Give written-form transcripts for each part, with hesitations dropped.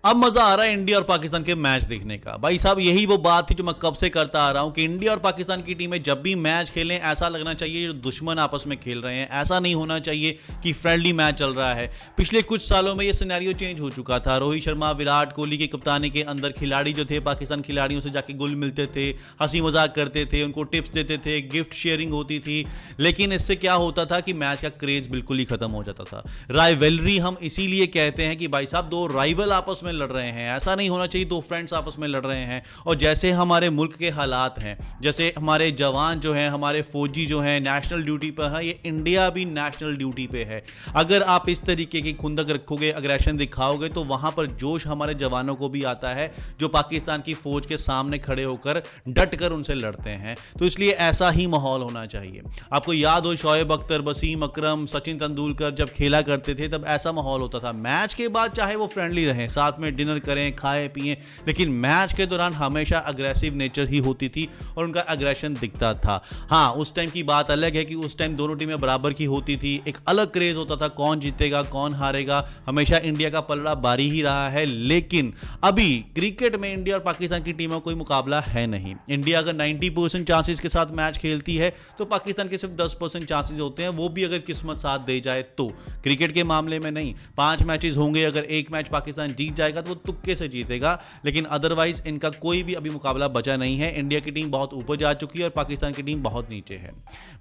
अब मजा आ रहा है इंडिया और पाकिस्तान के मैच देखने का। भाई साहब, यही वो बात थी जो मैं कब से करता आ रहा हूं कि इंडिया और पाकिस्तान की टीमें जब भी मैच खेलें ऐसा लगना चाहिए जो दुश्मन आपस में खेल रहे हैं। ऐसा नहीं होना चाहिए कि फ्रेंडली मैच चल रहा है। पिछले कुछ सालों में ये सिनेरियो चेंज हो चुका था। रोहित शर्मा, विराट कोहली की कप्तानी के अंदर खिलाड़ी जो थे पाकिस्तान खिलाड़ियों से जाके गुल मिलते थे, हंसी मजाक करते थे, उनको टिप्स देते थे, गिफ्ट शेयरिंग होती थी। लेकिन इससे क्या होता था कि मैच का क्रेज बिल्कुल ही खत्म हो जाता था। राइवलरी हम इसीलिए कहते हैं कि भाई साहब दो राइवल आपस में लड़ रहे हैं, ऐसा नहीं होना चाहिए दो फ्रेंड्स आपस में लड़ रहे हैं। और जैसे हमारे मुल्क के हालात हैं, जैसे हमारे जवान जो हैं, हमारे फौजी जो हैं नेशनल ड्यूटी पर है, ये इंडिया भी नेशनल ड्यूटी पे है। अगर आप इस तरीके की खुंदक रखोगे, अग्रेशन दिखाओगे, तो वहां पर जोश हमारे जवानों को भी आता है जो पाकिस्तान की फौज के सामने खड़े होकर डट कर उनसे लड़ते हैं। तो इसलिए ऐसा ही माहौल होना चाहिए। आपको याद हो शोएब अख्तर, वसीम अकरम, सचिन तेंदुलकर जब खेला करते थे तब ऐसा माहौल होता था। मैच के बाद चाहे वो फ्रेंडली रहें, साथ में डिनर करें, खाएं पिएं, लेकिन मैच के दौरान हमेशा अग्रेसिव नेचर ही होती थी और उनका अग्रेशन दिखता था। हाँ, उस टाइम की बात अलग है कि उस टाइम दोनों टीमें बराबर की होती थी, एक अलग क्रेज होता था, कौन जीतेगा कौन हारेगा, हमेशा इंडिया का पलड़ा भारी ही रहा है। लेकिन अभी क्रिकेट में इंडिया और पाकिस्तान की टीमों कोई मुकाबला है नहीं। इंडिया अगर 90% चांसेस के साथ मैच खेलती है तो पाकिस्तान के सिर्फ 10% चांसेस होते हैं, वो भी अगर किस्मत साथ दे जाए तो। क्रिकेट के मामले में नहीं, 5 मैचेस होंगे, अगर एक मैच पाकिस्तान जीत जाएगा तो वो तुक्के से जीतेगा, लेकिन अदरवाइज इनका कोई भी अभी मुकाबला बचा नहीं है। इंडिया की टीम बहुत ऊपर जा चुकी है और पाकिस्तान की टीम बहुत नीचे है।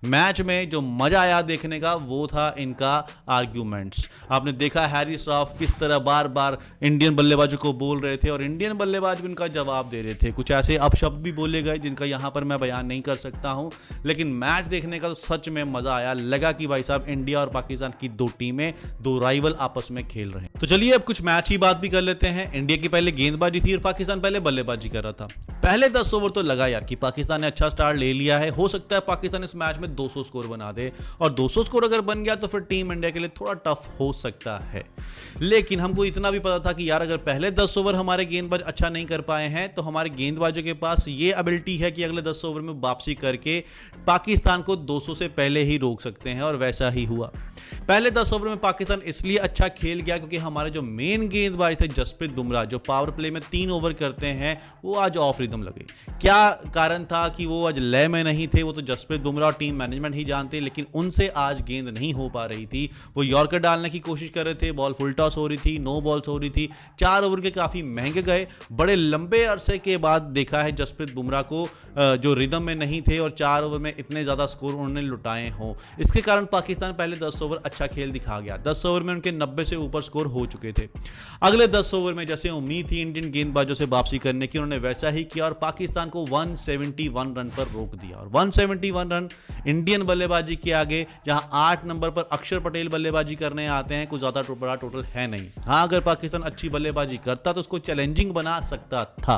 मैच में जो मजा आया देखने का वो था इनका आर्ग्यूमेंट्स। आपने देखा हैरी श्रॉफ किस तरह बार बार इंडियन बल्लेबाजों को बोल रहे थे और इंडियन बल्लेबाज भी उनका जवाब दे रहे थे। कुछ ऐसे अपशब्द भी बोले गए जिनका यहां पर मैं बयान नहीं कर सकता हूं, लेकिन मैच देखने का तो सच में मजा आया। लगा कि भाई साहब इंडिया और पाकिस्तान की दो टीमें, दो राइवल आपस में खेल रहे हैं। तो चलिए अब कुछ मैच की बात भी कर लेते हैं। इंडिया की पहले गेंदबाजी थी और पाकिस्तान पहले बल्लेबाजी कर रहा था। पहले 10 ओवर तो लगा यार कि पाकिस्तान ने अच्छा स्टार्ट ले लिया है, हो सकता है पाकिस्तान इस मैच में 200 स्कोर बना दे, और 200 स्कोर अगर बन गया तो फिर टीम इंडिया के लिए थोड़ा टफ हो सकता है। लेकिन हमको इतना भी पता था कि यार अगर पहले 10 ओवर हमारे गेंदबाज अच्छा नहीं कर पाए हैं तो हमारे गेंदबाजों के पास ये एबिलिटी है कि अगले 10 ओवर में वापसी करके पाकिस्तान को 200 से पहले ही रोक सकते हैं, और वैसा ही हुआ। पहले 10 ओवर में पाकिस्तान इसलिए अच्छा खेल गया क्योंकि हमारे जो मेन गेंदबाज थे जसप्रीत बुमराह, जो पावर प्ले में 3 ओवर करते हैं, वो आज ऑफ रिदम लगे। क्या कारण था कि वो आज लय में नहीं थे, वो तो जसप्रीत बुमराह और टीम मैनेजमेंट ही जानते, लेकिन उनसे आज गेंद नहीं हो पा रही थी। वो यॉर्कर डालने की कोशिश कर रहे थे, बॉल फुल टॉस हो रही थी, नो बॉल्स हो रही थी। 4 ओवर के काफी महंगे गए। बड़े लंबे अरसे के बाद देखा है जसप्रीत बुमराह को जो रिदम में नहीं थे और 4 ओवर में इतने ज्यादा स्कोर उन्होंने लुटाए हों। इसके कारण पाकिस्तान पहले 10 ओवर अच्छा खेल दिखा गया। 10 ओवर में उनके 90 से ऊपर स्कोर हो चुके थे। अगले 10 ओवर में जैसे उम्मीद थी इंडियन गेंदबाजों से वापसी करने की, उन्होंने वैसा ही किया और पाकिस्तान को 171 रन पर रोक दिया। और 171 रन इंडियन बल्लेबाजी के आगे, जहां 8 नंबर पर अक्षर पटेल बल्लेबाजी करने आते हैं, कुछ ज्यादा बड़ा टोटल है नहीं। हां, अगर पाकिस्तान अच्छी बल्लेबाजी करता तो उसको चैलेंजिंग बना सकता था।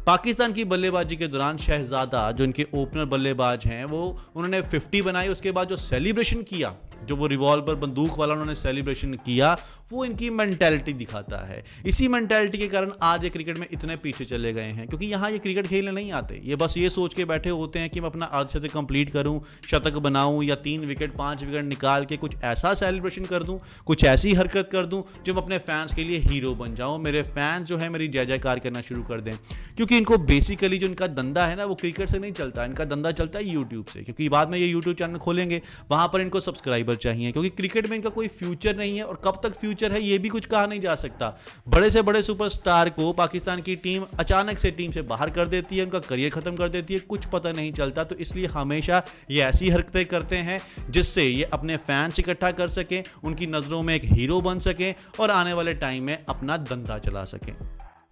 पाकिस्तान की बल्लेबाजी के दौरान शहजादा, जो इनके ओपनर बल्लेबाज हैं, वो उन्होंने 50 बनाई। उसके बाद जो सेलिब्रेशन किया, जो वो रिवॉल्वर बंदूक वाला उन्होंने सेलिब्रेशन किया, वो इनकी मेंटालिटी दिखाता है। इसी मेंटालिटी के कारण आज ये क्रिकेट में इतने पीछे चले गए हैं, क्योंकि यहाँ ये क्रिकेट खेलने नहीं आते। ये बस ये सोच के बैठे होते हैं कि मैं अपना अर्धशतक कंप्लीट करूं, शतक बनाऊं, या 3 विकेट 5 विकेट निकाल के कुछ ऐसा सेलिब्रेशन कर दूं, कुछ ऐसी हरकत कर दूं जो मैं अपने फैंस के लिए हीरो बन जाऊं, मेरे फैंस जो है मेरी जय जयकार करना शुरू कर दें। क्योंकि इनको बेसिकली जो इनका धंधा है ना, वो क्रिकेट से नहीं चलता, इनका धंधा चलता है यूट्यूब से। क्योंकि बाद में ये यूट्यूब चैनल खोलेंगे, वहां पर इनको सब्सक्राइबर चाहिए, क्योंकि क्रिकेट में इनका कोई फ्यूचर नहीं है, और कब तक फ्यूचर है ये भी कुछ कहा नहीं जा सकता। बड़े से बड़े सुपरस्टार को पाकिस्तान की टीम अचानक से टीम से बाहर कर देती है, उनका करियर खत्म कर देती है, कुछ पता नहीं चलता। तो इसलिए हमेशा ये ऐसी हरकतें करते हैं जिससे ये अपने फैंस इकट्ठा कर सकें, उनकी नजरों में एक हीरो बन सकें और आने वाले टाइम में अपना धंधा चला सकें।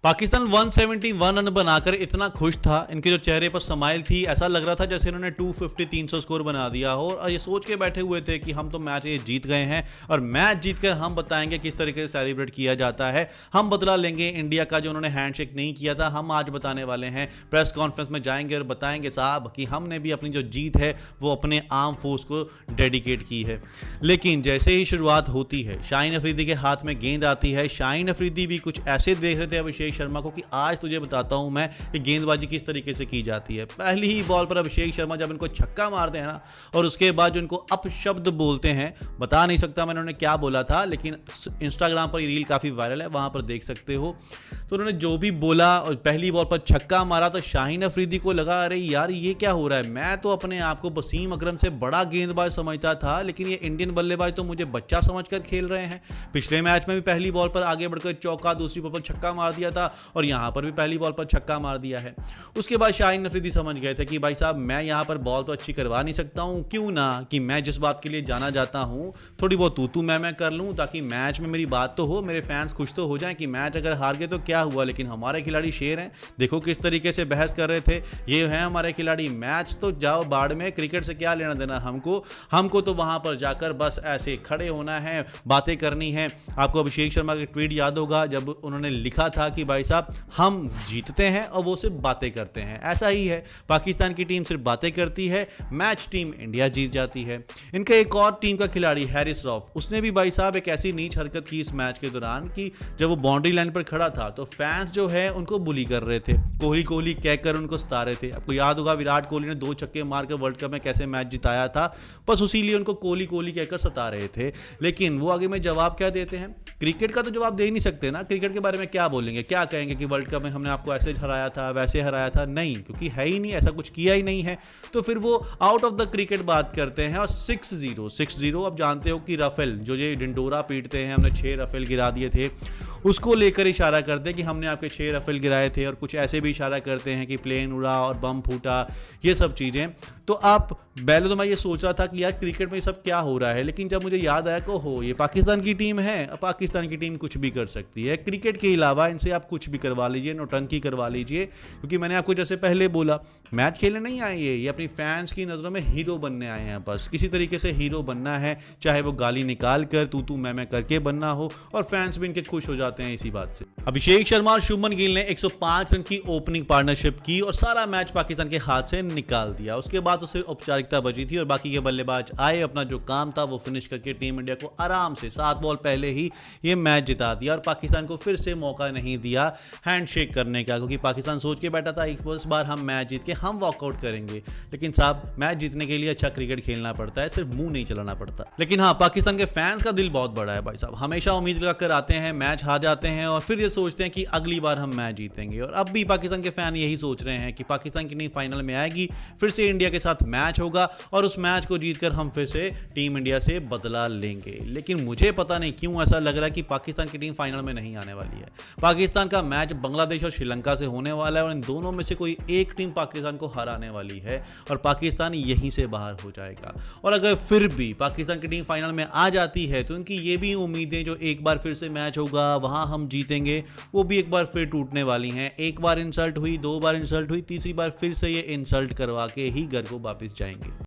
पाकिस्तान 171 रन बनाकर इतना खुश था, इनके जो चेहरे पर स्माइल थी, ऐसा लग रहा था जैसे इन्होंने 250-300 स्कोर बना दिया हो, और ये सोच के बैठे हुए थे कि हम तो मैच ये जीत गए हैं और मैच जीतकर हम बताएंगे किस तरीके से सेलिब्रेट किया जाता है। हम बदला लेंगे इंडिया का जो उन्होंने हैंडशेक नहीं किया था, हम आज बताने वाले हैं। प्रेस कॉन्फ्रेंस में जाएंगे और बताएंगे साहब कि हमने भी अपनी जो जीत है वो अपने आर्म फोर्स को डेडिकेट की है। लेकिन जैसे ही शुरुआत होती है, शाहीन अफरीदी के हाथ में गेंद आती है, शाहीन अफरीदी भी कुछ ऐसे देख रहे थे अभिषेक अभिषेक शर्मा को कि आज तुझे बताता हूं मैं कि गेंदबाजी किस तरीके से की जाती है। पहली ही बॉल पर अभिषेक शर्मा जब इनको छक्का मारते हैं ना, और उसके बाद जो इनको अपशब्द बोलते हैं, बता नहीं सकता मैंने उन्होंने क्या बोला था, लेकिन इंस्टाग्राम पर ये रील काफ़ी वायरल है, वहां पर देख सकते हो। तो उन्होंने जो भी बोला और पहली बॉल पर छक्का मारा तो शाहीन अफरीदी को लगा अरे यार ये क्या हो रहा है, मैं तो अपने आप को वसीम अकरम से बड़ा गेंदबाज समझता था, लेकिन ये इंडियन बल्लेबाज तो मुझे बच्चा समझकर खेल रहे हैं। पिछले मैच में भी पहली बॉल पर आगे बढ़कर चौका, दूसरी बॉल पर छक्का मार दिया था और यहां पर भी पहली बॉल पर छक्का मार दिया है। उसके बाद शाहीन अफरीदी समझ गए थे कि भाई साहब मैं यहां पर बॉल तो अच्छी करवा नहीं सकता हूं, क्यों ना कि मैं जिस बात के लिए जाना जाता हूं थोड़ी बहुत तू मैं कर लूं, ताकि मैच में मेरी बात तो हो, मेरे फैंस खुश तो हो जाएं कि मैच अगर हार गए तो क्या हुआ, लेकिन हमारे खिलाड़ी शेर हैं। देखो किस तरीके से बहस कर रहे थे, ये हैं हमारे खिलाड़ी, मैच तो जाओ बाढ़ में, क्रिकेट से क्या लेना देना हमको तो वहां पर जाकर बस ऐसे खड़े होना है, बातें करनी है। आपको अभिषेक शर्मा का ट्वीट याद होगा जब उन्होंने लिखा था कि भाई साहब हम जीतते हैं और वो सिर्फ बातें करते हैं। ऐसा ही है, पाकिस्तान की टीम सिर्फ बातें करती है, मैच टीम इंडिया जीत जाती है। इनका एक और टीम का खिलाड़ी हैरिस रॉफ, उसने भी भाई साहब एक ऐसी नीच हरकत की इस मैच के दौरान कि जब वो बाउंड्री लाइन पर खड़ा था तो फैंस जो है उनको बुली कर रहे थे, कोहली कहकर उनको सता रहे थे। आपको याद होगा विराट कोहली ने 2 छक्के मारकर वर्ल्ड कप में कैसे मैच जिताया था, बस उसी लिए उनको कोहली कहकर सता रहे थे। लेकिन वो आगे में जवाब क्या देते हैं, क्रिकेट का तो जवाब दे ही नहीं सकते ना, क्रिकेट के बारे में क्या बोलेंगे, क्या कहेंगे कि वर्ल्ड कप में हमने आपको ऐसे हराया था वैसे हराया था, नहीं, क्योंकि है ही नहीं, ऐसा कुछ किया ही नहीं है। तो फिर वो आउट ऑफ द क्रिकेट बात करते हैं। और 6-0 अब जानते हो कि राफेल जो ये डिंडोरा पीटते हैं, हमने 6 राफेल गिरा दिए थे, उसको लेकर इशारा करते हैं कि हमने आपके 6 राफेल गिराए थे, और कुछ ऐसे भी इशारा करते हैं कि प्लेन उड़ा और बम फूटा, ये सब चीज़ें। तो आप पहले तो मैं ये सोच रहा था कि यार क्रिकेट में ये सब क्या हो रहा है, लेकिन जब मुझे याद आया कि हो ये पाकिस्तान की टीम है, पाकिस्तान की टीम कुछ भी कर सकती है, क्रिकेट के अलावा इनसे आप कुछ भी करवा लीजिए, नौटंकी करवा लीजिए, क्योंकि मैंने आपको जैसे पहले बोला मैच खेलने नहीं आए ये अपनी फैंस की नज़रों में हीरो बनने आए हैं। बस किसी तरीके से हीरो बनना है, चाहे वो गाली निकाल कर तू मैं करके बनना हो, और फैंस भी इनके खुश हो जाते हैं इसी बात से। अभिषेक शर्मा और शुभमन गिल ने 105 रन की ओपनिंग पार्टनरशिप की और सारा मैच पाकिस्तान के हाथ से निकाल दिया। उसके बाद तो सिर्फ औपचारिकता बची थी और बाकी के बल्लेबाज आए, अपना जो काम था वो फिनिश करके टीम इंडिया को आराम से 7 बॉल पहले ही ये मैच जिता दिया, और पाकिस्तान को फिर से मौका नहीं दिया हैंडशेक करने का, क्योंकि पाकिस्तान सोच के बैठा था इस बार हम मैच जीत के हम वॉकआउट करेंगे। लेकिन साहब मैच जीतने के लिए अच्छा क्रिकेट खेलना पड़ता है, सिर्फ मुंह नहीं चलाना पड़ता। लेकिन हाँ, पाकिस्तान के फैंस का दिल बहुत बड़ा है भाई साहब, हमेशा उम्मीद लगाकर आते हैं, मैच हार जाते हैं और फिर ये सोचते हैं कि अगली बार हम मैच जीतेंगे। और अब भी पाकिस्तान के फैन यही सोच रहे हैं कि पाकिस्तान की टीम फाइनल में आएगी, फिर से इंडिया के साथ मैच होगा और उस मैच को जीतकर हम फिर से टीम इंडिया से बदला लेंगे। लेकिन मुझे पता नहीं क्यों ऐसा लग रहा है कि पाकिस्तान की टीम फाइनल में नहीं आने वाली है। पाकिस्तान का मैच बांग्लादेश और श्रीलंका से होने वाला है और इन दोनों में से कोई एक टीम पाकिस्तान को हराने वाली है और पाकिस्तान यहीं से बाहर हो जाएगा। और अगर फिर भी पाकिस्तान की टीम फाइनल में आ जाती है तो उनकी ये भी उम्मीदें जो एक बार फिर से मैच होगा वहां हम जीतेंगे, वो भी एक बार फिर टूटने वाली हैं। एक बार इंसल्ट हुई, 2 बार इंसल्ट हुई, तीसरी बार फिर से ये इंसल्ट करवा के ही घर को वापस जाएंगे।